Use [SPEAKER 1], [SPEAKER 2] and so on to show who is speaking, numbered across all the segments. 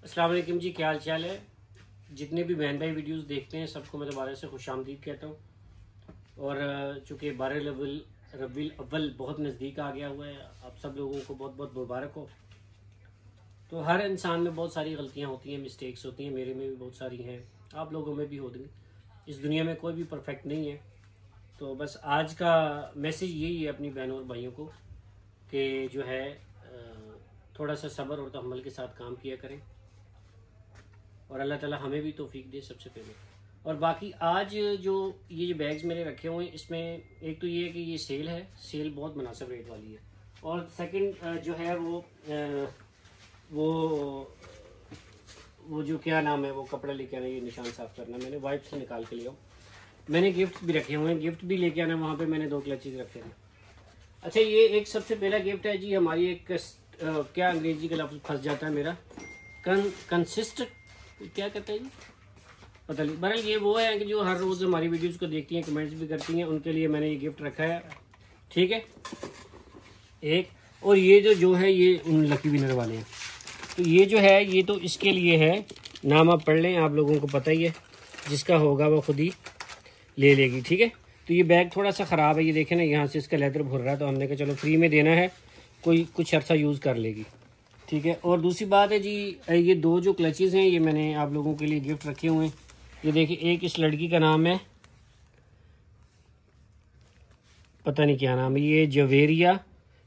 [SPEAKER 1] अस्सलाम वालेकुम जी, क्या हाल चाल है। जितने भी बहन भाई वीडियोस देखते हैं सबको मैं दोबारा से खुशामदीद कहता हूँ। और चूँकि 12 रबीउल अव्वल बहुत नज़दीक आ गया हुआ है, आप सब लोगों को बहुत बहुत मुबारक हो। तो हर इंसान में बहुत सारी गलतियाँ होती हैं, मिस्टेक्स होती हैं, मेरे में भी बहुत सारी हैं, आप लोगों में भी होती। इस दुनिया में कोई भी परफेक्ट नहीं है। तो बस आज का मैसेज यही है अपनी बहनों और भाइयों को कि जो है थोड़ा सा सब्र और तहम्मुल के साथ काम किया करें और अल्लाह ताला हमें भी तौफीक दे सबसे पहले। और बाकी आज जो ये बैग्स मैंने रखे हुए हैं, इसमें एक तो ये है कि ये सेल है, सेल बहुत मुनासिब रेट वाली है। और सेकंड जो है वो जो क्या नाम है, वो कपड़ा लेके आना, ये निशान साफ करना, मैंने वाइप से निकाल के लिया। मैंने गिफ्ट भी रखे हुए हैं, गिफ्ट भी लेके आना, वहाँ पे मैंने 2 क्लचेज रखे हैं। अच्छा, ये एक सबसे पहला गिफ्ट है जी हमारी एक क्या अंग्रेजी का लफ्ज़ फंस जाता है मेरा, कंसिस्ट क्या कहते हैं जी, पता नहीं। बहरहाल ये वो है कि जो हर रोज़ हमारी वीडियोज़ को देखती हैं, कमेंट्स भी करती हैं, उनके लिए मैंने ये गिफ्ट रखा है, ठीक है। एक और ये जो है ये उन लकी विनर वाले हैं। तो ये जो है ये तो इसके लिए है, नाम आप पढ़ लें, आप लोगों को पता ही है, जिसका होगा वो खुद ही ले लेगी, ठीक है। तो ये बैग थोड़ा सा ख़राब है, ये देखें ना, यहाँ से इसका लेदर भुर रहा है, तो हमने कहा चलो फ्री में देना है, कोई कुछ अर्सा यूज़ कर लेगी, ठीक है। और दूसरी बात है जी, ये 2 जो क्लचेज़ हैं ये मैंने आप लोगों के लिए गिफ्ट रखे हुए हैं। ये देखिए, एक इस लड़की का नाम है, पता नहीं क्या नाम है, ये जवेरिया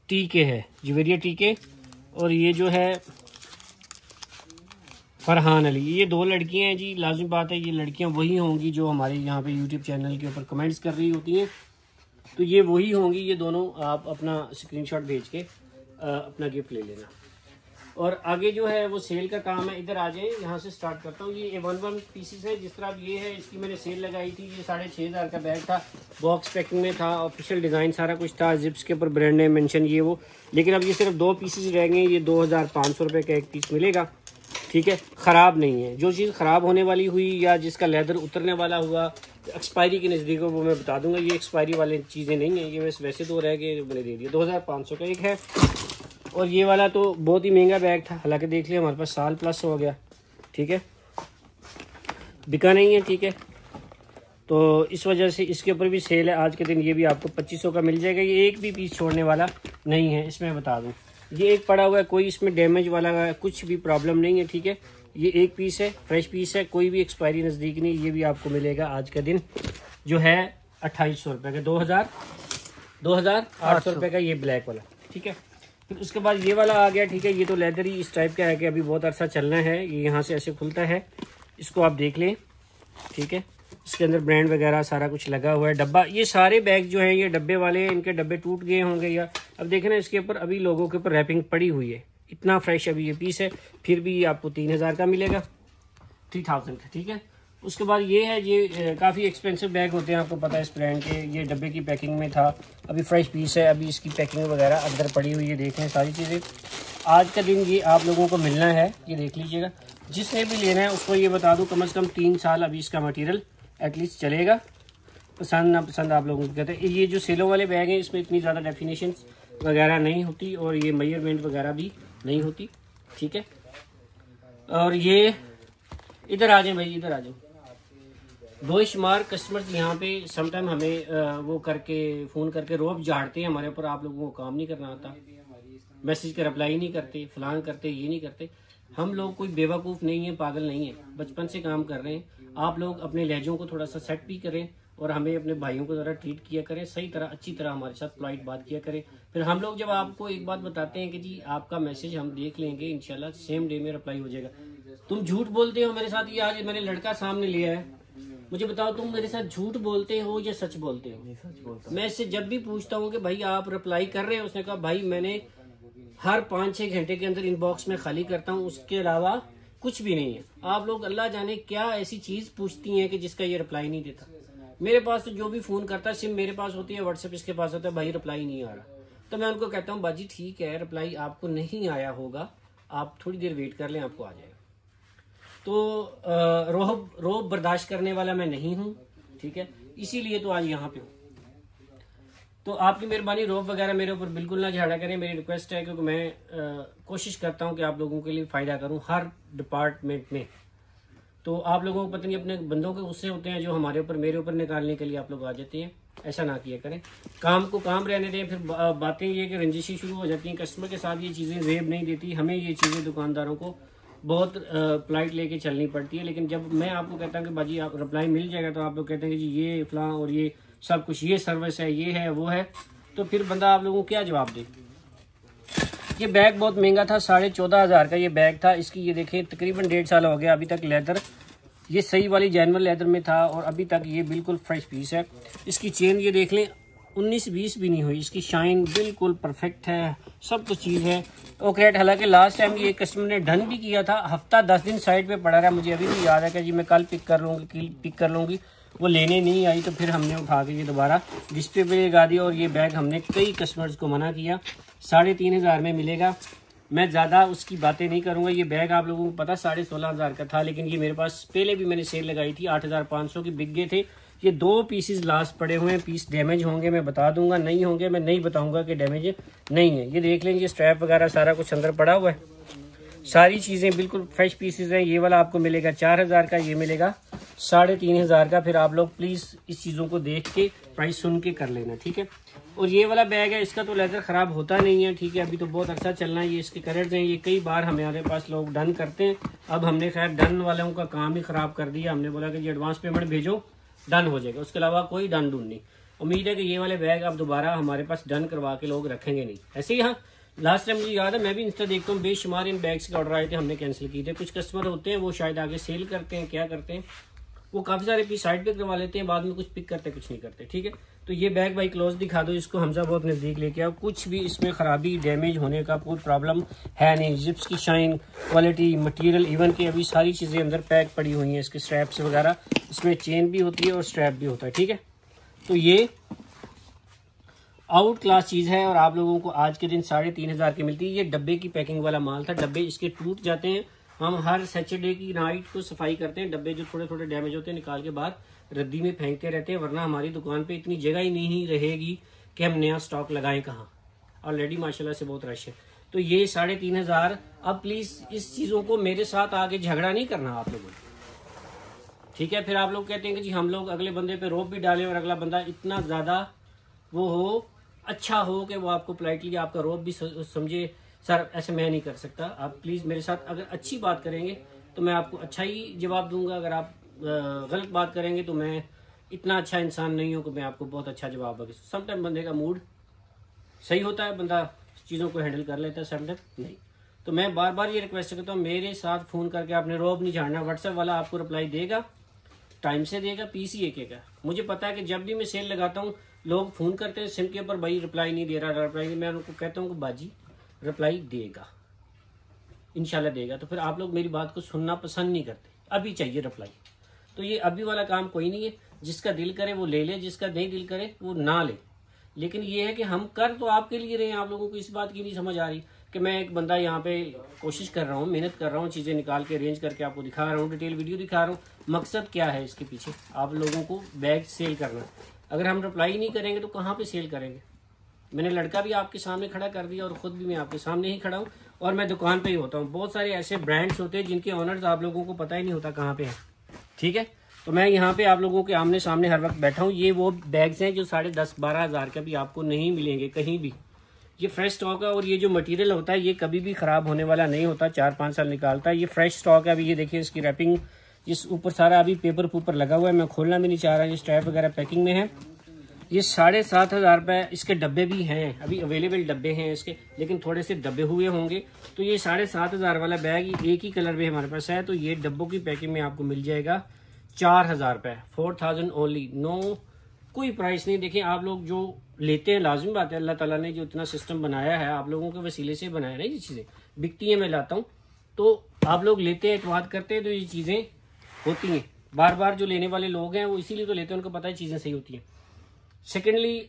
[SPEAKER 1] टीके है, जवेरिया टीके। और ये जो है फरहान अली। ये 2 लड़कियां हैं जी, लाजिम बात है ये लड़कियां वही होंगी जो हमारे यहाँ पे यूट्यूब चैनल के ऊपर कमेंट्स कर रही होती हैं। तो ये वही होंगी, ये दोनों। आप अपना स्क्रीनशॉट भेज के अपना गिफ्ट ले लेना। और आगे जो है वो सेल का काम है, इधर आ जाए, यहाँ से स्टार्ट करता हूँ। ये 1 पीसेस है, जिस तरह अब ये है, इसकी मैंने सेल लगाई थी। ये 6,500 का बैग था, बॉक्स पैकिंग में था, ऑफिशियल डिज़ाइन सारा कुछ था, जिप्स के ऊपर ब्रांड नेम मेंशन ये वो। लेकिन अब ये सिर्फ 2 पीसेस रह गए, ये 2,500 रुपये का एक पीस मिलेगा, ठीक है। ख़राब नहीं है, जो चीज़ ख़राब होने वाली हुई या जिसका लेदर उतरने वाला हुआ, एक्सपायरी के नज़दीक हो, वो मैं बता दूंगा। ये एक्सपायरी वाली चीज़ें नहीं हैं, ये वैसे 2 रह गए, मैंने दे दिया। 2,500 का एक है। और ये वाला तो बहुत ही महंगा बैग था, हालांकि देख लिया हमारे पास साल प्लस हो गया, ठीक है, बिका नहीं है, ठीक है। तो इस वजह से इसके ऊपर भी सेल है आज के दिन, ये भी आपको 2500 का मिल जाएगा। ये एक भी पीस छोड़ने वाला नहीं है, इसमें बता दूं। ये एक पड़ा हुआ है, कोई इसमें डैमेज वाला कुछ भी प्रॉब्लम नहीं है, ठीक है। ये एक पीस है, फ्रेश पीस है, कोई भी एक्सपायरी नज़दीक नहीं। ये भी आपको मिलेगा आज का दिन जो है 2800 रुपये का, 2,800 रुपये का ये ब्लैक वाला, ठीक है। फिर उसके बाद ये वाला आ गया, ठीक है। ये तो लेदर ही इस टाइप का है कि अभी बहुत अरसा चलना है। ये यहाँ से ऐसे खुलता है, इसको आप देख लें, ठीक है। इसके अंदर ब्रांड वगैरह सारा कुछ लगा हुआ है। डब्बा, ये सारे बैग जो हैं ये डब्बे वाले हैं, इनके डब्बे टूट गए होंगे या अब देखें ना, इसके ऊपर अभी लोगों के ऊपर रैपिंग पड़ी हुई है। इतना फ्रेश अभी ये पीस है, फिर भी ये आपको 3,000 का मिलेगा, 3,000 का, ठीक है। उसके बाद ये है, ये काफ़ी एक्सपेंसिव बैग होते हैं, आपको पता है इस ब्रांड के। ये डब्बे की पैकिंग में था, अभी फ्रेश पीस है, अभी इसकी पैकिंग वगैरह अंदर पड़ी हुई है। देखें सारी चीज़ें, आज का दिन ये आप लोगों को मिलना है, ये देख लीजिएगा। जिसने भी लेना है उसको ये बता दूँ, कम से कम 3 साल अभी इसका मटीरियल एटलीस्ट चलेगा। पसंद ना पसंद आप लोगों को कहते हैं। ये जो सेलों वाले बैग हैं इसमें इतनी ज़्यादा डेफिनेशन वगैरह नहीं होती और ये मेजरमेंट वगैरह भी नहीं होती, ठीक है। और ये इधर आ जाए भाई, इधर आ जाओ। बेशुमार कस्टमर्स यहाँ पे समटाइम हमें वो करके फ़ोन करके रोब झाड़ते हैं हमारे ऊपर, आप लोगों को काम नहीं करना आता, मैसेज का रिप्लाई नहीं करते, फलान करते, ये नहीं करते। हम लोग कोई बेवकूफ़ नहीं है, पागल नहीं है, बचपन से काम कर रहे हैं। आप लोग अपने लहजों को थोड़ा सा सेट भी करें और हमें अपने भाइयों को ज़रा ट्रीट किया करें सही तरह, अच्छी तरह हमारे साथ पोलाइट बात किया करें। फिर हम लोग जब आपको एक बात बताते हैं कि जी आपका मैसेज हम देख लेंगे, इंशाल्लाह सेम डे में रिप्लाई हो जाएगा। तुम झूठ बोलते हो मेरे साथ, ये आज मैंने लड़का सामने लिया है, मुझे बताओ तुम मेरे साथ झूठ बोलते हो या सच बोलते हो? सच बोलता। मैं इससे जब भी पूछता हूँ कि भाई आप रिप्लाई कर रहे हो, उसने कहा भाई मैंने हर 5-6 घंटे के अंदर इनबॉक्स में खाली करता हूँ, उसके अलावा कुछ भी नहीं है। आप लोग अल्लाह जाने क्या ऐसी चीज पूछती हैं कि जिसका ये रिप्लाई नहीं देता। मेरे पास तो जो भी फोन करता है सिम मेरे पास होती है, व्हाट्सएप इसके पास होता है, भाई रिप्लाई नहीं आ रहा। तो मैं उनको कहता हूँ बाजी ठीक है, रिप्लाई आपको नहीं आया होगा, आप थोड़ी देर वेट कर लें, आपको आ जाएगा। तो रोब बर्दाश्त करने वाला मैं नहीं हूँ, ठीक है, इसीलिए तो आज यहाँ पे हूँ। तो आपकी मेहरबानी, रोप वगैरह मेरे ऊपर बिल्कुल ना झाड़ा करें, मेरी रिक्वेस्ट है, क्योंकि मैं कोशिश करता हूँ कि आप लोगों के लिए फ़ायदा करूँ हर डिपार्टमेंट में। तो आप लोगों को पता नहीं अपने बंदों के गुस्से होते हैं जो हमारे ऊपर मेरे ऊपर निकालने के लिए आप लोग आ जाते हैं, ऐसा ना किया करें, काम को काम रहने दें। फिर बातें ये कि रंजिशी शुरू हो जाती हैं, कस्टमर के साथ ये चीज़ें जेब नहीं देती, हमें ये चीज़ें दुकानदारों को बहुत पोलाइट लेके चलनी पड़ती है। लेकिन जब मैं आपको कहता हूँ कि बाजी आप रिप्लाई मिल जाएगा, तो आप लोग कहते हैं कि जी ये फलां और ये सब कुछ, ये सर्विस है, ये है, वो है, तो फिर बंदा आप लोगों को क्या जवाब दे। ये बैग बहुत महंगा था, 14,500 का ये बैग था। इसकी ये देखें तकरीबन 1.5 साल हो गया, अभी तक लेदर ये सही वाली जैनवल लेदर में था और अभी तक ये बिल्कुल फ्रेश पीस है। इसकी चेन ये देख लें 19-20 भी नहीं हुई, इसकी शाइन बिल्कुल परफेक्ट है, सब कुछ चीज़ है ओके। हालांकि लास्ट टाइम ये कस्टमर ने डन भी किया था, हफ्ता 10 दिन साइड पे पड़ा रहा, मुझे अभी भी याद है कि जी मैं कल पिक कर लूँगी, वो लेने नहीं आई, तो फिर हमने उठा के ये दोबारा डिस्प्ले पे लगा दिया। और ये बैग हमने कई कस्टमर्स को मना किया, 3,500 में मिलेगा। मैं ज़्यादा उसकी बातें नहीं करूँगा। ये बैग आप लोगों को पता 16,500 का था, लेकिन ये मेरे पास पहले भी मैंने सेल लगाई थी, 8,500 की बिक गए थे। ये 2 पीसेस लास्ट पड़े हुए हैं, पीस डैमेज होंगे मैं बता दूंगा, नहीं होंगे मैं नहीं बताऊंगा कि डैमेज नहीं है। ये देख लेंगे स्ट्रैप वगैरह सारा कुछ अंदर पड़ा हुआ है, सारी चीज़ें बिल्कुल फ्रेश पीसेस हैं। ये वाला आपको मिलेगा 4,000 का, ये मिलेगा 3,500 का। फिर आप लोग प्लीज़ इस चीज़ों को देख के प्राइस सुन के कर लेना, ठीक है। और ये वाला बैग है, इसका तो लेदर ख़राब होता नहीं है, ठीक है, अभी तो बहुत अच्छा चलना है। ये इसके कलर्स हैं, ये कई बार हमारे पास लोग डन करते हैं, अब हमने खैर डन वालों का काम ही ख़राब कर दिया। हमने बोला कि ये एडवांस पेमेंट भेजो, डन हो जाएगा, उसके अलावा कोई डन डून नहीं। उम्मीद है कि ये वाले बैग अब दोबारा हमारे पास डन करवा के लोग रखेंगे नहीं। ऐसे ही हाँ, लास्ट टाइम मुझे याद है, मैं भी इंस्टा देखता हूँ, बेशुमार इन बैग्स के ऑर्डर आए थे, हमने कैंसिल किए थे। कुछ कस्टमर होते हैं वो शायद आगे सेल करते हैं, क्या करते हैं, वो काफ़ी सारे पीस साइड पे करवा लेते हैं, बाद में कुछ पिक करते कुछ नहीं करते, ठीक है। तो ये बैग भाई क्लोज दिखा दो इसको, हमजा बहुत नज़दीक लेके आओ, कुछ भी इसमें ख़राबी डैमेज होने का कोई प्रॉब्लम है नहीं। जिप्स की शाइन, क्वालिटी, मटेरियल, इवन की अभी सारी चीज़ें अंदर पैक पड़ी हुई हैं, इसके स्ट्रैप्स वगैरह, इसमें चेन भी होती है और स्ट्रैप भी होता है, ठीक है। तो ये आउट क्लास चीज़ है और आप लोगों को आज के दिन 3,500 की मिलती है। ये डब्बे की पैकिंग वाला माल था, डब्बे इसके टूट जाते हैं, हम हर सैटरडे की नाइट को सफाई करते हैं, डब्बे जो थोड़े थोड़े डैमेज होते हैं निकाल के बाहर रद्दी में फेंकते रहते हैं, वरना हमारी दुकान पे इतनी जगह ही नहीं रहेगी कि हम नया स्टॉक लगाएं कहाँ। ऑलरेडी माशाल्लाह से बहुत रश है। तो ये 3,500। अब प्लीज़ इस चीज़ों को मेरे साथ आगे झगड़ा नहीं करना आप लोगों ने, ठीक है। फिर आप लोग कहते हैं कि जी हम लोग अगले बंदे पे रोप भी डालें और अगला बंदा इतना ज़्यादा वो हो, अच्छा हो कि वो आपको पोलाइटली आपका रोप भी समझे। सर ऐसे मैं नहीं कर सकता, आप प्लीज़ मेरे साथ अगर अच्छी बात करेंगे तो मैं आपको अच्छा ही जवाब दूंगा, अगर आप गलत बात करेंगे तो मैं इतना अच्छा इंसान नहीं हूँ कि मैं आपको बहुत अच्छा जवाब दूँ। समटाइम बंदे का मूड सही होता है, बंदा चीज़ों को हैंडल कर लेता है, समटाइम नहीं। तो मैं बार बार ये रिक्वेस्ट करता हूँ, मेरे साथ फ़ोन करके आपने रोब नहीं झाड़ना। व्हाट्सएप वाला आपको रिप्लाई देगा, टाइम से देगा, पीस ही एक का। मुझे पता है कि जब भी मैं सेल लगाता हूँ लोग फ़ोन करते हैं सिम के ऊपर, भाई रिप्लाई नहीं दे रहा, रिप्लाई नहीं। मैं उनको कहता हूँ कि बाजी रिप्लाई देगा, इंशाल्लाह देगा। तो फिर आप लोग मेरी बात को सुनना पसंद नहीं करते, अभी चाहिए रिप्लाई। तो ये अभी वाला काम कोई नहीं है, जिसका दिल करे वो ले ले, जिसका नहीं दिल करे वो ना ले। लेकिन ये है कि हम कर तो आपके लिए रहे हैं, आप लोगों को इस बात की नहीं समझ आ रही कि मैं एक बंदा यहाँ पे कोशिश कर रहा हूँ, मेहनत कर रहा हूँ, चीज़ें निकाल के अरेंज करके आपको दिखा रहा हूँ, डिटेल वीडियो दिखा रहा हूँ। मकसद क्या है इसके पीछे, आप लोगों को बैग सेल करना। अगर हम रिप्लाई नहीं करेंगे तो कहाँ पे सेल करेंगे। मैंने लड़का भी आपके सामने खड़ा कर दिया और ख़ुद भी मैं आपके सामने ही खड़ा हूँ और मैं दुकान पे ही होता हूँ। बहुत सारे ऐसे ब्रांड्स होते हैं जिनके ऑनर्स आप लोगों को पता ही नहीं होता कहाँ पे है, ठीक है। तो मैं यहाँ पे आप लोगों के आमने सामने हर वक्त बैठा हूँ। ये वो बैग्स हैं जो 10,500-12 हज़ार का भी आपको नहीं मिलेंगे कहीं भी। ये फ्रेश स्टॉक है और ये जो मटेरियल होता है ये कभी भी ख़राब होने वाला नहीं होता, 4-5 साल निकालता है। ये फ्रेश स्टॉक है। अभी ये देखिए इसकी रैपिंग, इस ऊपर सारा अभी पेपर लगा हुआ है, मैं खोलना भी नहीं चाह रहा। ये स्ट्रैप वगैरह पैकिंग में है। ये 7,500 रुपये इसके डब्बे भी हैं, अभी अवेलेबल डब्बे हैं इसके, लेकिन थोड़े से दबे हुए होंगे। तो ये 7,500 वाला बैग एक ही कलर में हमारे पास है, तो ये डब्बों की पैकिंग में आपको मिल जाएगा 4,000 रुपये, 4,000 ओनली, नो कोई प्राइस नहीं। देखिए आप लोग जो लेते हैं, लाजमी बात है, अल्लाह ताला ने जो इतना सिस्टम बनाया है आप लोगों के वसीले से बनाया है। ये चीज़ें बिकती हैं, मैं लाता हूँ तो आप लोग लेते हैं, एतमाद करते हैं, तो ये चीज़ें होती हैं। बार बार जो लेने वाले लोग हैं वो इसीलिए तो लेते हैं, उनको पता है चीज़ें सही होती हैं। सेकेंडली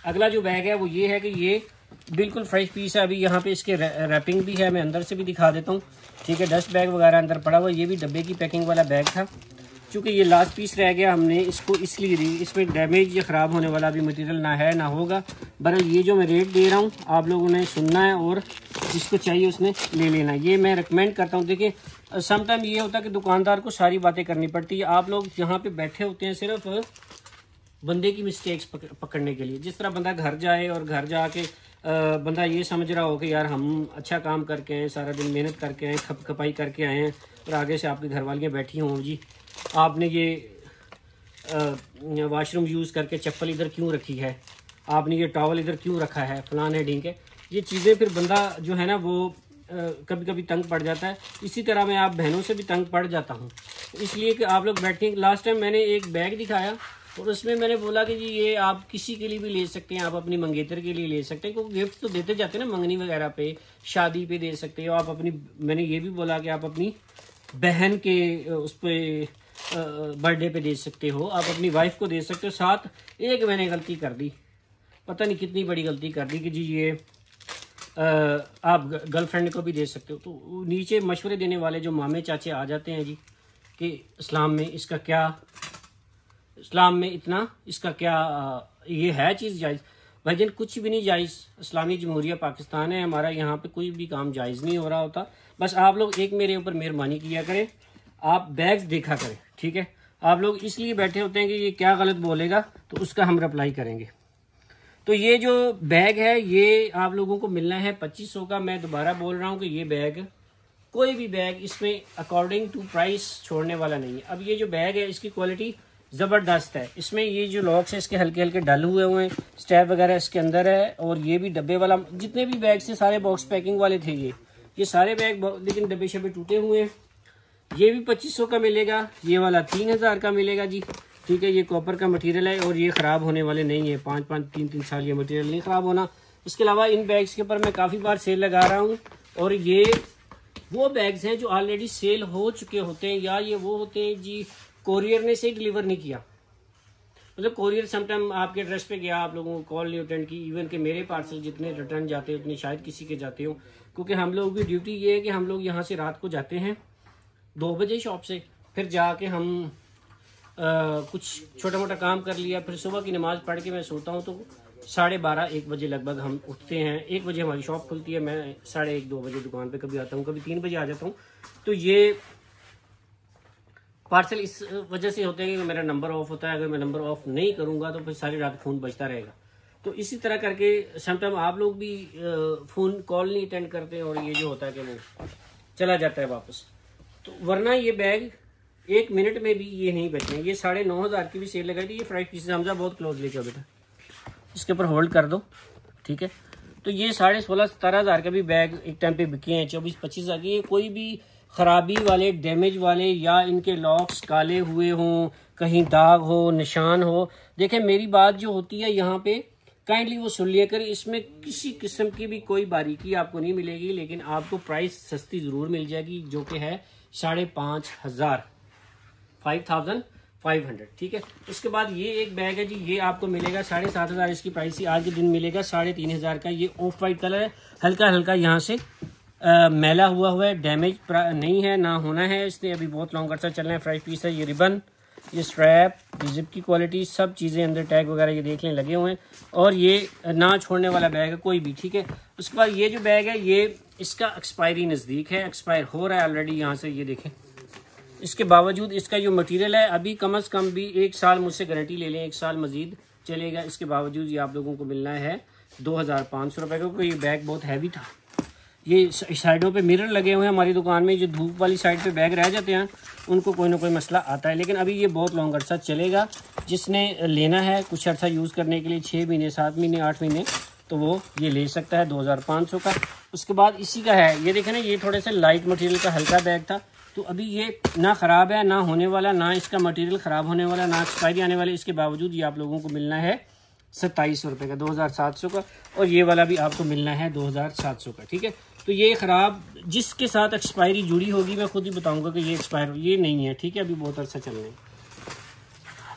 [SPEAKER 1] अगला जो बैग है वो ये है कि ये बिल्कुल फ्रेश पीस है। अभी यहाँ पे इसके रैपिंग भी है, मैं अंदर से भी दिखा देता हूँ, ठीक है। डस्ट बैग वगैरह अंदर पड़ा हुआ, ये भी डब्बे की पैकिंग वाला बैग था चूँकि ये लास्ट पीस रह गया, हमने इसको इसलिए दी, इसमें डैमेज या ख़राब होने वाला भी मटेरियल ना है ना होगा। बहरहाल ये जो मैं रेट दे रहा हूँ आप लोगों ने सुनना है और जिसको चाहिए उसने ले लेना। ये मैं रिकमेंड करता हूँ। देखिए समटाइम ये होता है कि दुकानदार को सारी बातें करनी पड़ती है, आप लोग यहाँ पे बैठे होते हैं सिर्फ बंदे की मिस्टेक्स पकड़ने के लिए। जिस तरह बंदा घर जाए और घर जाके बंदा ये समझ रहा हो कि यार हम अच्छा काम करके आए, सारा दिन मेहनत करके आए, खप खपाई करके आए हैं, और आगे से आपकी घरवालियाँ बैठी हों, जी आपने ये वाशरूम यूज़ करके चप्पल इधर क्यों रखी है, आपने ये टॉवल इधर क्यों रखा है, फलाने ढींग है, ये चीज़ें फिर बंदा जो है ना वो कभी कभी तंग पड़ जाता है। इसी तरह मैं आप बहनों से भी तंग पड़ जाता हूँ, इसलिए कि आप लोग बैठे। लास्ट टाइम मैंने एक बैग दिखाया और उसमें मैंने बोला कि जी ये आप किसी के लिए भी ले सकते हैं, आप अपनी मंगेतर के लिए ले सकते हैं, क्योंकि गिफ्ट तो देते जाते हैं ना मंगनी वगैरह पे, शादी पे दे सकते हो आप अपनी। मैंने ये भी बोला कि आप अपनी बहन के उस पर बर्थडे पे दे सकते हो, आप अपनी वाइफ को दे सकते हो। साथ एक मैंने गलती कर दी, पता नहीं कितनी बड़ी गलती कर दी कि जी ये आप गर्लफ्रेंड को भी दे सकते हो। तो नीचे मशवरे देने वाले जो मामे चाचे आ जाते हैं जी कि इस्लाम में इसका क्या, इस्लाम में इतना इसका क्या ये है चीज़ जायज़। भाईजान कुछ भी नहीं जायज़, इस्लामी जमहूरिया पाकिस्तान है हमारा, यहाँ पे कोई भी काम जायज़ नहीं हो रहा होता। बस आप लोग एक मेरे ऊपर मेहरबानी किया करें, आप बैग्स देखा करें, ठीक है। आप लोग इसलिए बैठे होते हैं कि ये क्या गलत बोलेगा तो उसका हम रिप्लाई करेंगे। तो ये जो बैग है ये आप लोगों को मिलना है 2500 का। मैं दोबारा बोल रहा हूँ कि ये बैग, कोई भी बैग इसमें अकॉर्डिंग टू प्राइस छोड़ने वाला नहीं है। अब ये जो बैग है इसकी क्वालिटी ज़बरदस्त है। इसमें ये जो लॉक्स है इसके हल्के हल्के डल हुए हैं, स्टैप वगैरह इसके अंदर है, और ये भी डब्बे वाला, जितने भी बैग थे सारे बॉक्स पैकिंग वाले थे ये सारे बैग, लेकिन डब्बे शब्बे टूटे हुए हैं। ये भी 2500 का मिलेगा, ये वाला 3000 का मिलेगा जी, ठीक है। ये कॉपर का मटेरियल है और ये ख़राब होने वाले नहीं है, 3 साल ये मटेरियल नहीं ख़राब होना। इसके अलावा इन बैग्स के ऊपर मैं काफ़ी बार सेल लगा रहा हूँ, और ये वो बैग्स हैं जो ऑलरेडी सेल हो चुके होते हैं, या ये वो होते हैं जी कोरियर ने से डिलीवर नहीं किया। मतलब कोरियर समटाइम आपके एड्रेस पे गया, आप लोगों को कॉल नहीं अटेंड की। इवन के मेरे पार्सल जितने रिटर्न जाते हैं उतने शायद किसी के जाते हो, क्योंकि हम लोगों की ड्यूटी ये है कि हम लोग यहाँ से रात को जाते हैं 2 बजे शॉप से, फिर जाके हम कुछ छोटा मोटा काम कर लिया, फिर सुबह की नमाज़ पढ़ के मैं सोता हूँ तो 12:30-1 बजे लगभग हम उठते हैं। 1 बजे हमारी शॉप खुलती है, मैं 1:30-2 बजे दुकान पे कभी आता हूँ, कभी 3 बजे आ जाता हूँ। तो ये पार्सल इस वजह से होते हैं कि मेरा नंबर ऑफ होता है, अगर मैं नंबर ऑफ नहीं करूँगा तो फिर सारी रात फ़ोन बजता रहेगा। तो इसी तरह करके समटाइम आप लोग भी फ़ोन कॉल नहीं अटेंड करते, और ये जो होता है कि वो चला जाता है वापस। तो वरना ये बैग 1 मिनट में भी ये नहीं बचने। ये 9,500 की भी सेल लगाई थी। ये फ्राइड पीसेस हमजा बहुत क्लोज लेके बेटा, इसके ऊपर होल्ड कर दो, ठीक है। तो ये 16,500-17,000 का भी बैग एक टाइम पे बिके हैं, 24-25,000 के। ये कोई भी खराबी वाले, डैमेज वाले, या इनके लॉक्स काले हुए हों, कहीं दाग हो, निशान हो, देखें मेरी बात जो होती है यहाँ पे काइंडली वो सुन लिया करें। इसमें किसी किस्म की भी कोई बारीकी आपको नहीं मिलेगी, लेकिन आपको प्राइस सस्ती ज़रूर मिल जाएगी, जो कि है 5,500, 5,500, ठीक है। उसके बाद ये एक बैग है जी, ये आपको मिलेगा 7,500 इसकी प्राइस ही, आज के दिन मिलेगा 3,500 का। ये ऑफ वाइट कलर है, हल्का हल्का यहाँ से मैला हुआ है, डैमेज नहीं है ना होना है, इसलिए अभी बहुत लॉन्ग अर्सा चलना है। फ्राइड पीस है, ये रिबन, ये स्ट्रैप, ये जिप की क्वालिटी, सब चीज़ें अंदर टैग वगैरह ये देख लें लगे हुए हैं, और ये ना छोड़ने वाला बैग है कोई भी, ठीक है। उसके बाद ये जो बैग है ये इसका एक्सपायरी नज़दीक है, एक्सपायर हो रहा है ऑलरेडी, यहाँ से ये देखें। इसके बावजूद इसका जो मटेरियल है अभी कम से कम भी 1 साल मुझसे गारंटी ले लें, 1 साल मजीद चलेगा। इसके बावजूद ये आप लोगों को मिलना है 2,500 रुपये का, क्योंकि ये बैग बहुत हैवी था। ये साइडों पे मिरर लगे हुए हैं हमारी दुकान में, जो धूप वाली साइड पे बैग रह जाते हैं उनको कोई ना कोई मसला आता है, लेकिन अभी ये बहुत लॉन्ग अर्सा चलेगा। जिसने लेना है कुछ अर्सा यूज़ करने के लिए, 6 महीने, 7 महीने, 8 महीने, तो वो ये ले सकता है 2,500 का। उसके बाद इसी का है, ये देखें ना, ये थोड़े से लाइट मटेरियल का हल्का बैग था, तो अभी ये ना ख़राब है, ना होने वाला, ना इसका मटेरियल ख़राब होने वाला, ना एक्सपायरी आने वाली। इसके बावजूद ये आप लोगों को मिलना है 2,700 रुपये का, 2,700 का, और ये वाला भी आपको मिलना है 2,700 का, ठीक है। तो ये ख़राब जिसके साथ एक्सपायरी जुड़ी होगी, मैं खुद ही बताऊंगा कि ये एक्सपायर, ये नहीं है, ठीक है। अभी बहुत अर्सा चल रहा है।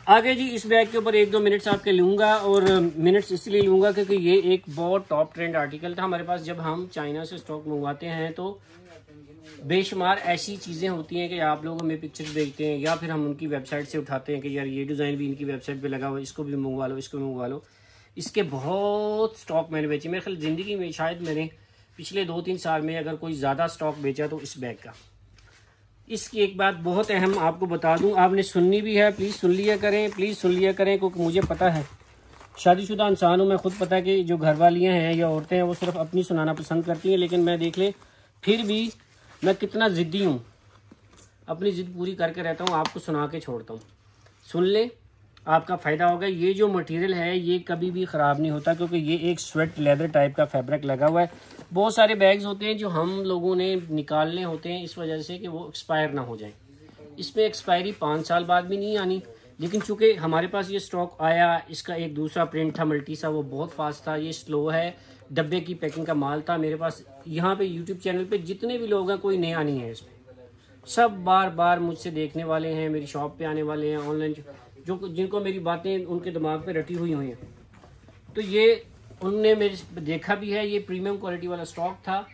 [SPEAKER 1] आगे जी इस बैग के ऊपर 1-2 मिनट्स आपके लूँगा, और मिनट्स इसलिए लूँगा क्योंकि ये एक बहुत टॉप ट्रेंड आर्टिकल था हमारे पास। जब हम चाइना से स्टॉक मंगवाते हैं तो बेशुमार ऐसी चीज़ें होती हैं कि आप लोग हमें पिक्चर्स भेजते हैं या फिर हम उनकी वेबसाइट से उठाते हैं कि यार ये डिज़ाइन भी इनकी वेबसाइट पे लगा हुआ है, इसको भी मंगवा लो, इसको भी मंगवा लो। इसके बहुत स्टॉक मैंने बेचे। मेरे ख्याल ज़िंदगी में शायद मैंने पिछले 2-3 साल में अगर कोई ज़्यादा स्टॉक बेचा तो इस बैग का। इसकी एक बात बहुत अहम आपको बता दूं, आपने सुननी भी है, प्लीज़ सुन लिया करें, प्लीज़ सुन लिया करें, क्योंकि मुझे पता है शादीशुदा इंसान हूँ मैं, खुद पता है कि जो घर वालियाँ हैं या औरतें हैं वो सिर्फ अपनी सुनाना पसंद करती हैं, लेकिन मैं देख ले फिर भी मैं कितना ज़िद्दी हूँ, अपनी ज़िद पूरी करके रहता हूँ, आपको सुना के छोड़ता हूँ। सुन ले, आपका फ़ायदा होगा। ये जो मटेरियल है ये कभी भी ख़राब नहीं होता, क्योंकि ये एक स्वेट लेदर टाइप का फैब्रिक लगा हुआ है। बहुत सारे बैग्स होते हैं जो हम लोगों ने निकालने होते हैं इस वजह से कि वो एक्सपायर ना हो जाए। इसमें एक्सपायरी 5 साल बाद भी नहीं आनी, लेकिन चूंकि हमारे पास ये स्टॉक आया, इसका एक दूसरा प्रिंट था मल्टीसा, वो बहुत फास्ट था, ये स्लो है, डब्बे की पैकिंग का माल था। मेरे पास यहाँ पे यूट्यूब चैनल पे जितने भी लोग हैं कोई नया नहीं है इसमें, सब बार बार मुझसे देखने वाले हैं, मेरी शॉप पे आने वाले हैं, ऑनलाइन जो जिनको मेरी बातें उनके दिमाग पे रटी हुई हैं। तो ये उनने मेरे देखा भी है, ये प्रीमियम क्वालिटी वाला स्टॉक था।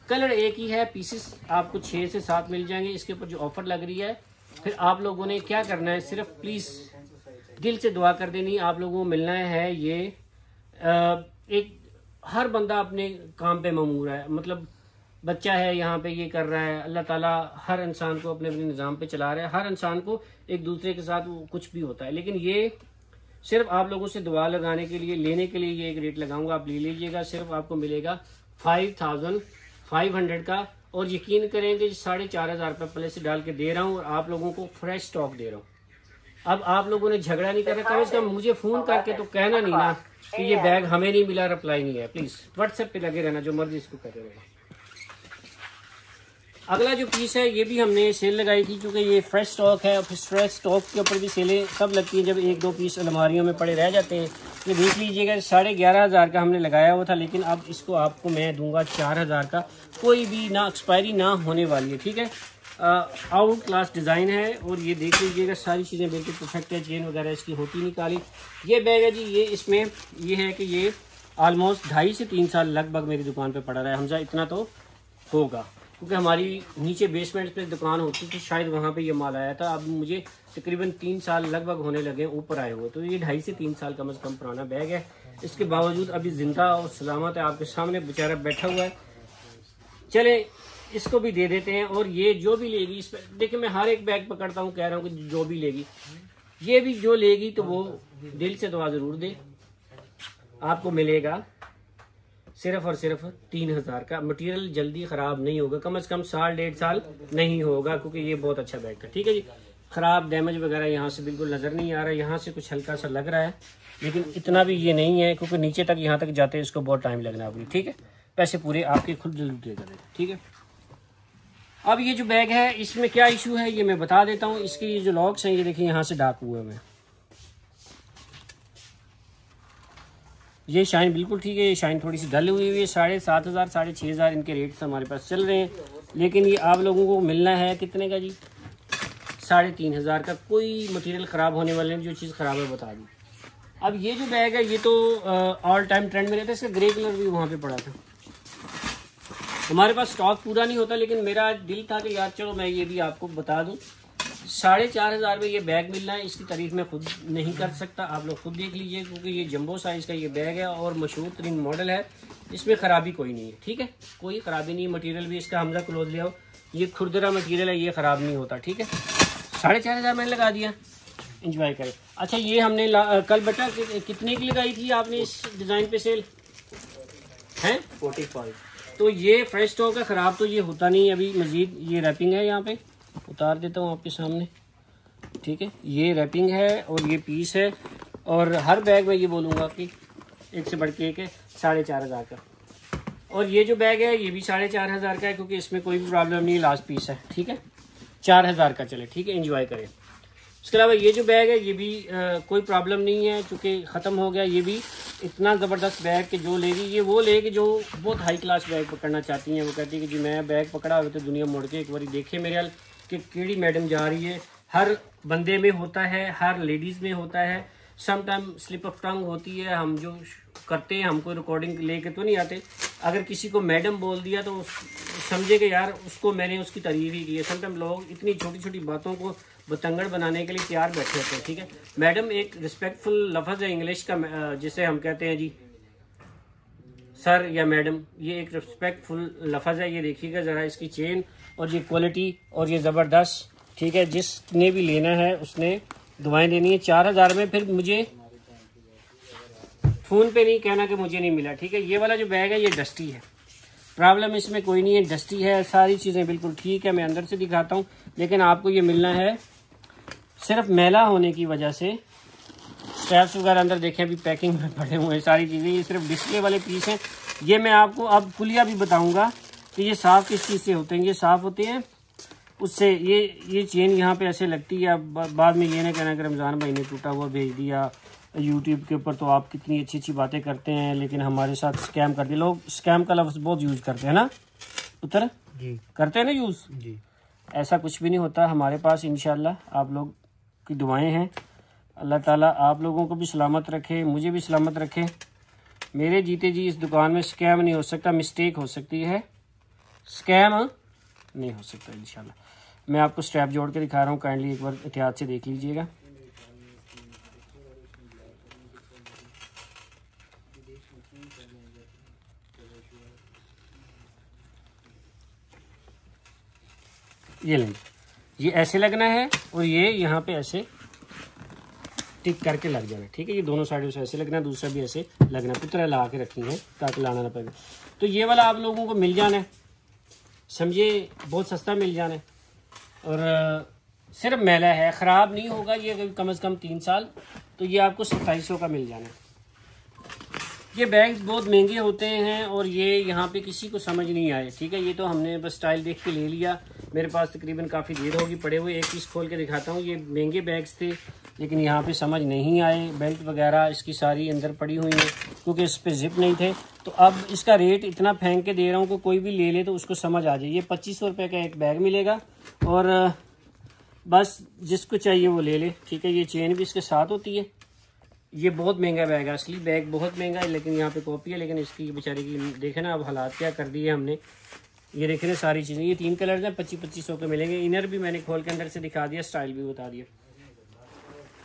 [SPEAKER 1] कलर एक ही है, पीसेस आपको 6 से 7 मिल जाएंगे। इसके ऊपर जो ऑफर लग रही है, फिर आप लोगों ने क्या करना है, सिर्फ प्लीज़ दिल से दुआ कर देनी। आप लोगों को मिलना है ये एक हर बंदा अपने काम पे ममूर है, मतलब बच्चा है यहाँ पे ये कर रहा है, अल्लाह ताला हर इंसान को अपने अपने निज़ाम पे चला रहा है, हर इंसान को एक दूसरे के साथ कुछ भी होता है, लेकिन ये सिर्फ आप लोगों से दुआ लगाने के लिए, लेने के लिए ये एक रेट लगाऊंगा, आप ले लीजिएगा। सिर्फ आपको मिलेगा 5500 का, और यकीन करेंगे 4500 रुपये प्लस डाल के दे रहा हूँ, और आप लोगों को फ्रेश स्टॉक दे रहा हूँ। अब आप लोगों ने झगड़ा नहीं कर रखा, इसका मुझे फ़ोन करके तो कहना नहीं ना कि ये बैग हमें नहीं मिला, रिप्लाई नहीं है। प्लीज़ व्हाट्सएप पे लगे रहना, जो मर्जी इसको करते रहना। अगला जो पीस है ये भी हमने सेल लगाई थी, क्योंकि ये फ्रेश स्टॉक है, और फ्रेश स्टॉक के ऊपर भी सेलें सब लगती हैं जब 1-2 पीस अलमारियों में पड़े रह जाते हैं। ये देख लीजिएगा, 11,500 का हमने लगाया हुआ था, लेकिन अब इसको आपको मैं दूंगा 4,000 का, कोई भी ना एक्सपायरी ना होने वाली है, ठीक है। आउट क्लास डिज़ाइन है, और ये देख लीजिएगा सारी चीज़ें बिल्कुल परफेक्ट है, चेन वगैरह इसकी होती नहीं काली। ये बैग है जी, ये इसमें ये है कि ये ऑलमोस्ट 2.5 से 3 साल लगभग मेरी दुकान पे पड़ा रहा है। हमजा इतना तो होगा, क्योंकि हमारी नीचे बेसमेंट पे दुकान होती थी, शायद वहाँ पे ये माल आया था। अब मुझे तकरीबन 3 साल लगभग होने लगे ऊपर आए हुए, तो ये 2.5 से 3 साल कम से कम पुराना बैग है। इसके बावजूद अभी जिंदा और सलामत है, आपके सामने बेचारा बैठा हुआ है। चले इसको भी दे देते हैं, और ये जो भी लेगी इस पर देखिए, मैं हर एक बैग पकड़ता हूँ, कह रहा हूँ कि जो भी लेगी, ये भी जो लेगी तो वो दिल से दुआ जरूर दे, आपको मिलेगा सिर्फ और सिर्फ 3,000 का। मटेरियल जल्दी ख़राब नहीं होगा, कम से कम 1.5 साल नहीं होगा, क्योंकि ये बहुत अच्छा बैग है, ठीक है जी। ख़राब डैमेज वगैरह यहाँ से बिल्कुल नज़र नहीं आ रहा है, यहाँ से कुछ हल्का सा लग रहा है, लेकिन इतना भी ये नहीं है, क्योंकि नीचे तक यहाँ तक जाते हैं इसको बहुत टाइम लगना है, ठीक है। पैसे पूरे आपके खुद जरूर दे दें, ठीक है। अब ये जो बैग है इसमें क्या इशू है ये मैं बता देता हूँ। इसके ये जो लॉक्स हैं ये देखिए यहाँ से डार्क हुए हैं, ये शाइन बिल्कुल ठीक है, ये शाइन थोड़ी सी डल हुई है। 7,500 6,500 इनके रेट्स हमारे पास चल रहे हैं, लेकिन ये आप लोगों को मिलना है कितने का जी, 3,500 का। कोई मटेरियल ख़राब होने वाले नहीं, जो चीज़ ख़राब है बता दी। अब ये जो बैग है ये तो ऑल टाइम ट्रेंड में रहता है, इसका ग्रे कलर भी वहाँ पे पड़ा था। हमारे पास स्टॉक पूरा नहीं होता, लेकिन मेरा दिल था कि यार चलो मैं ये भी आपको बता दूँ। 4,500 में ये बैग मिल रहा है, इसकी तारीफ मैं खुद नहीं कर सकता, आप लोग खुद देख लीजिए, क्योंकि ये जंबो साइज़ का ये बैग है और मशहूर तरीन मॉडल है, इसमें ख़राबी कोई नहीं है, ठीक है, कोई ख़राबी नहीं। मटेरियल भी इसका हमजा क्लोज ले आओ, ये खुरदरा मटेरियल है, ये ख़राब नहीं होता, ठीक है। 4,500 मैंने लगा दिया, इंजॉय करें। अच्छा ये हमने कल बेटा कितने की लगाई थी आपने इस डिज़ाइन पे सेल है? 45। तो ये फ्रेश स्टॉक है, ख़राब तो ये होता नहीं। अभी मज़ीद ये रैपिंग है, यहाँ पे उतार देता हूँ आपके सामने, ठीक है। ये रैपिंग है और ये पीस है, और हर बैग में ये बोलूँगा कि एक से बढ़ के एक है 4,500 का। और ये जो बैग है ये भी 4,500 का है, क्योंकि इसमें कोई भी प्रॉब्लम नहीं, लास्ट पीस है, ठीक है। 4,000 का चले, ठीक है, एंजॉय करें। उसके अलावा ये जो बैग है ये भी कोई प्रॉब्लम नहीं है, चूँकि ख़त्म हो गया। ये भी इतना ज़बरदस्त बैग कि जो लेगी ये वो लेगी जो बहुत हाई क्लास बैग पकड़ना चाहती हैं। वो कहती है कि जी मैं बैग पकड़ा हुआ तो दुनिया मुड़ के एक बार देखे मेरे हाल कि केड़ी मैडम जा रही है। हर बंदे में होता है, हर लेडीज़ में होता है, some time slip of tongue होती है, हम जो करते हैं हमको रिकॉर्डिंग लेके तो नहीं आते। अगर किसी को मैडम बोल दिया तो समझे कि यार उसको मैंने उसकी तारीफ ही की है। सम टाइम लोग इतनी छोटी छोटी बातों को बतंगड़ बनाने के लिए तैयार बैठे होते हैं, ठीक है। मैडम एक रिस्पेक्टफुल लफ्ज़ है इंग्लिश का, जिसे हम कहते हैं जी सर या मैडम, ये एक रिस्पेक्टफुल लफ्ज़ है। ये देखिएगा ज़रा इसकी चेन और ये क्वालिटी और ये ज़बरदस्त, ठीक है। जिसने भी लेना है उसने दुआएं देनी है। 4000 में फिर मुझे फ़ोन पे नहीं कहना कि मुझे नहीं मिला, ठीक है। ये वाला जो बैग है ये डस्टी है, प्रॉब्लम इसमें कोई नहीं है, डस्टी है, सारी चीज़ें बिल्कुल ठीक है। मैं अंदर से दिखाता हूँ, लेकिन आपको ये मिलना है सिर्फ मैला होने की वजह से। स्ट्रैप्स वगैरह अंदर देखें अभी पैकिंग में पड़े हुए हैं सारी चीज़ें, ये सिर्फ डिस्प्ले वाले पीस हैं। ये मैं आपको अब कुलिया भी बताऊंगा कि ये साफ़ किस चीज़ से होते हैं। ये साफ़ होते हैं उससे, ये चेन यहाँ पे ऐसे लगती है। बाद में ये ना कहना कि रमज़ान भाई ने टूटा हुआ भेज दिया यूट्यूब के ऊपर, तो आप कितनी अच्छी अच्छी बातें करते हैं लेकिन हमारे साथ स्कैम करते हैं। लोग स्कैम का लफ्ज़ बहुत यूज़ करते हैं ना पुत्र जी, करते हैं ना यूज़ जी। ऐसा कुछ भी नहीं होता हमारे पास। इंशाल्लाह आप लोग की दुआएं हैं, अल्लाह ताला आप लोगों को भी सलामत रखे, मुझे भी सलामत रखे। मेरे जीते जी इस दुकान में स्कैम नहीं हो सकता, मिस्टेक हो सकती है, स्कैम नहीं हो सकता इंशाल्लाह। मैं आपको स्ट्रैप जोड़ के दिखा रहा हूँ, काइंडली एक बार एहतियात से देख लीजिएगा। ये लेंगे, ये ऐसे लगना है और ये यहाँ पे ऐसे टिक करके लग जाना, ठीक है। ये दोनों साइडों से ऐसे लगना है, दूसरा भी ऐसे लगना, पुतरा ला के रखनी है ताकि लाना ना पड़े। तो ये वाला आप लोगों को मिल जाना है, समझिए बहुत सस्ता मिल जाना है और सिर्फ मैला है, ख़राब नहीं होगा ये कम से कम 3 साल। तो ये आपको 2700 का मिल जाना है। ये बैग्स बहुत महंगे होते हैं और ये यहाँ पे किसी को समझ नहीं आए, ठीक है। ये तो हमने बस स्टाइल देख के ले लिया, मेरे पास तकरीबन काफ़ी देर होगी पड़े हुए। एक पीस खोल के दिखाता हूँ, ये महंगे बैग्स थे लेकिन यहाँ पे समझ नहीं आए। बेल्ट वगैरह इसकी सारी अंदर पड़ी हुई है क्योंकि इस पर जिप नहीं थे। तो अब इसका रेट इतना फेंक के दे रहा हूँ कि कोई भी ले ले तो उसको समझ आ जाए। ये 2500 रुपये का एक बैग मिलेगा और बस जिसको चाहिए वो ले ले, ठीक है। ये चेन भी इसके साथ होती है। ये बहुत महंगा बैग है, असली बैग बहुत महंगा है लेकिन यहाँ पे कॉपी है। लेकिन इसकी बेचारे की देखे ना अब हालात क्या कर दिए हमने। ये देखे ना सारी चीज़ें, ये 3 कलर हैं, 2500 के मिलेंगे। इनर भी मैंने खोल के अंदर से दिखा दिया, स्टाइल भी बता दिया।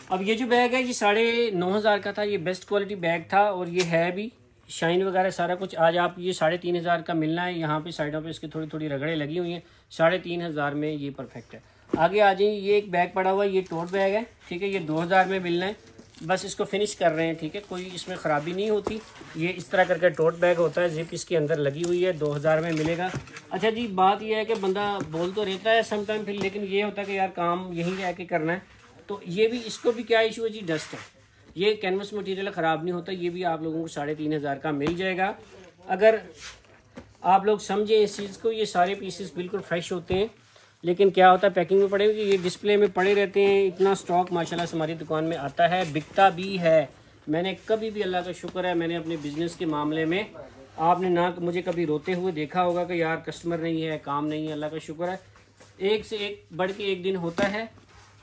[SPEAKER 1] अब ये जो बैग है ये 9500 का था, ये बेस्ट क्वालिटी बैग था और ये है भी शाइन वगैरह सारा कुछ। आज आप ये 3500 का मिलना है। यहाँ पे साइडों पे इसकी थोड़ी थोड़ी रगड़े लगी हुई हैं, 3500 में ये परफेक्ट है। आगे आ जाइए, ये एक बैग पड़ा हुआ है, ये टोट बैग है, ठीक है। ये 2000 में मिलना है, बस इसको फिनिश कर रहे हैं, ठीक है। कोई इसमें ख़राबी नहीं होती। ये इस तरह करके टोट बैग होता है, जिप इसके अंदर लगी हुई है, 2000 में मिलेगा। अच्छा जी, बात यह है कि बंदा बोल तो रहता है समटाइम फिर, लेकिन ये होता है कि यार काम यहीं रह के करना है। तो ये भी, इसको भी क्या इशू है जी, डस्ट है। ये कैनवस मटेरियल ख़राब नहीं होता। ये भी आप लोगों को 3500 का मिल जाएगा अगर आप लोग समझें इस चीज़ को। ये सारे पीसेस बिल्कुल फ्रेश होते हैं, लेकिन क्या होता है पैकिंग में पड़े हुए, ये डिस्प्ले में पड़े रहते हैं। इतना स्टॉक माशाल्लाह से हमारी दुकान में आता है, बिकता भी है। मैंने कभी भी, अल्लाह का शुक्र है, मैंने अपने बिज़नेस के मामले में आपने ना मुझे कभी रोते हुए देखा होगा कि यार कस्टमर नहीं है, काम नहीं है। अल्लाह का शुक्र है, एक से एक बढ़ के एक दिन होता है।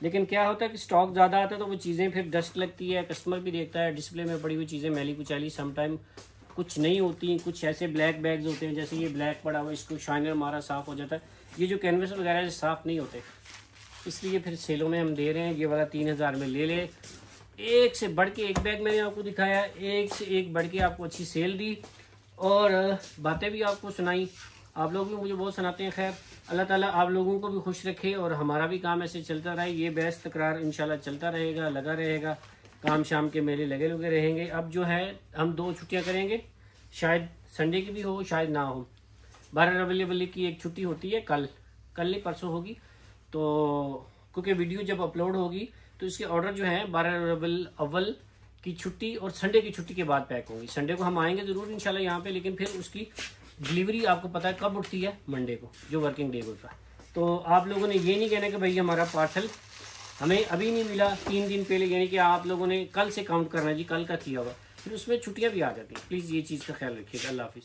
[SPEAKER 1] लेकिन क्या होता है कि स्टॉक ज़्यादा आता है तो वो चीज़ें फिर डस्ट लगती है, कस्टमर भी देखता है डिस्प्ले में पड़ी हुई चीज़ें मैली कुचाली समटाइम कुछ नहीं होती। कुछ ऐसे ब्लैक बैग्स होते हैं, जैसे ये ब्लैक पड़ा हुआ, इसको शाइनर मारा साफ़ हो जाता है। ये जो कैनवस वगैरह साफ़ नहीं होते, इसलिए फिर सेलों में हम दे रहे हैं। ये वाला 3000 में ले ले। एक से बढ़ के एक बैग मैंने आपको दिखाया, एक से एक बढ़ के आपको अच्छी सेल दी और बातें भी आपको सुनाई। आप लोग भी मुझे बहुत सुनाते हैं। खैर, अल्लाह ताला आप लोगों को भी खुश रखे और हमारा भी काम ऐसे चलता रहे। ये बहस तकरार इंशाल्लाह चलता रहेगा, लगा रहेगा। काम शाम के मेले लगे लगे रहेंगे। अब जो है हम 2 छुट्टियां करेंगे, शायद संडे की भी हो शायद ना हो। 12 रबीउल अव्वल की एक छुट्टी होती है, कल नहीं परसों होगी। तो क्योंकि वीडियो जब अपलोड होगी तो इसके ऑर्डर जो है 12 रबीउल अव्वल की छुट्टी और संडे की छुट्टी के बाद पैक होंगी। संडे को हम आएंगे ज़रूर इंशाल्लाह यहाँ पे, लेकिन फिर उसकी डिलीवरी आपको पता है कब उठती है, मंडे को, जो वर्किंग डे होता है। तो आप लोगों ने ये नहीं कहना कि भाई हमारा पार्सल हमें अभी नहीं मिला 3 दिन पहले, यानी कि आप लोगों ने कल से काउंट करना है जी, कल का किया हुआ, फिर उसमें छुट्टियाँ भी आ जाती हैं। प्लीज़ ये चीज़ का ख्याल रखिएगा। अल्लाह हाफिज़।